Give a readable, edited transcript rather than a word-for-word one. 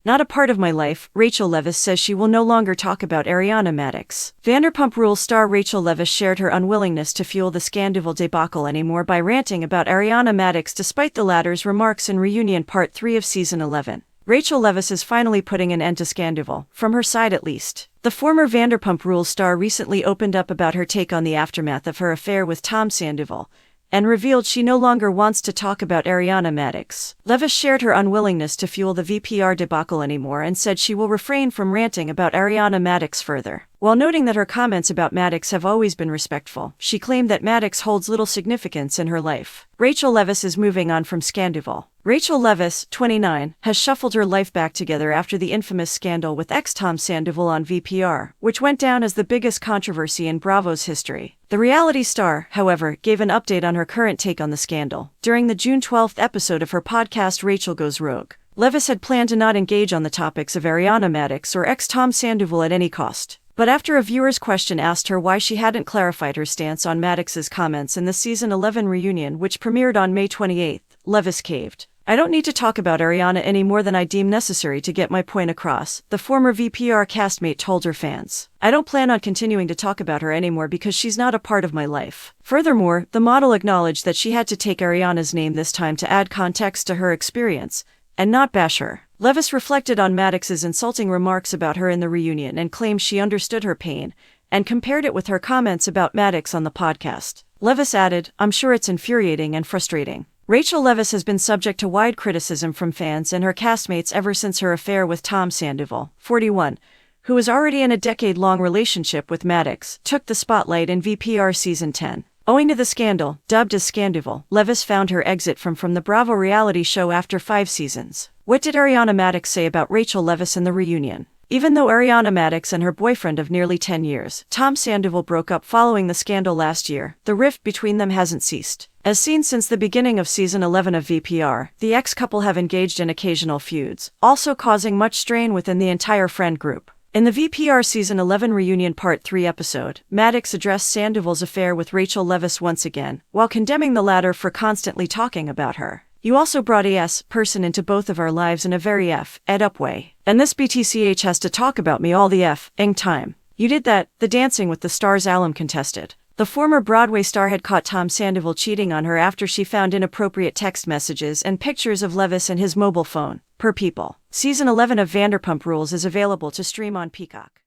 Not a part of my life, Rachel Leviss says she will no longer talk about Ariana Madix. Vanderpump Rules star Rachel Leviss shared her unwillingness to fuel the Candid debacle anymore by ranting about Ariana Madix despite the latter's remarks in Reunion Part 3 of Season 11. Rachel Leviss is finally putting an end to Candid, from her side at least. The former Vanderpump Rules star recently opened up about her take on the aftermath of her affair with Tom Sandoval, and revealed she no longer wants to talk about Ariana Madix. Leviss shared her unwillingness to fuel the VPR debacle anymore and said she will refrain from ranting about Ariana Madix further. While noting that her comments about Madix have always been respectful, she claimed that Madix holds little significance in her life. Rachel Leviss is moving on from Candid. Rachel Leviss, 29, has shuffled her life back together after the infamous scandal with ex-Tom Sandoval on VPR, which went down as the biggest controversy in Bravo's history. The reality star, however, gave an update on her current take on the scandal. During the June 12 episode of her podcast Rachel Goes Rogue, Leviss had planned to not engage on the topics of Ariana Madix or ex-Tom Sandoval at any cost. But after a viewer's question asked her why she hadn't clarified her stance on Madix's comments in the Season 11 reunion which premiered on May 28, Leviss caved. "I don't need to talk about Ariana any more than I deem necessary to get my point across," the former VPR castmate told her fans. "I don't plan on continuing to talk about her anymore because she's not a part of my life." Furthermore, the model acknowledged that she had to take Ariana's name this time to add context to her experience, and not bash her. Leviss reflected on Madix's insulting remarks about her in the reunion and claimed she understood her pain, and compared it with her comments about Madix on the podcast. Leviss added, "I'm sure it's infuriating and frustrating." Rachel Leviss has been subject to wide criticism from fans and her castmates ever since her affair with Tom Sandoval, 41, who was already in a decade-long relationship with Madix, took the spotlight in VPR Season 10. Owing to the scandal, dubbed as Candid, Leviss found her exit from the Bravo reality show after 5 seasons. What did Ariana Madix say about Rachel Leviss in the reunion? Even though Ariana Madix and her boyfriend of nearly 10 years, Tom Sandoval, broke up following the scandal last year, the rift between them hasn't ceased. As seen since the beginning of Season 11 of VPR, the ex-couple have engaged in occasional feuds, also causing much strain within the entire friend group. In the VPR Season 11 Reunion Part 3 episode, Madix addressed Sandoval's affair with Rachel Leviss once again, while condemning the latter for constantly talking about her. "You also brought a person into both of our lives in a very up way. And this BTCH has to talk about me all the time. You did that," the Dancing with the Stars alum contested. The former Broadway star had caught Tom Sandoval cheating on her after she found inappropriate text messages and pictures of Leviss in his mobile phone, per People. Season 11 of Vanderpump Rules is available to stream on Peacock.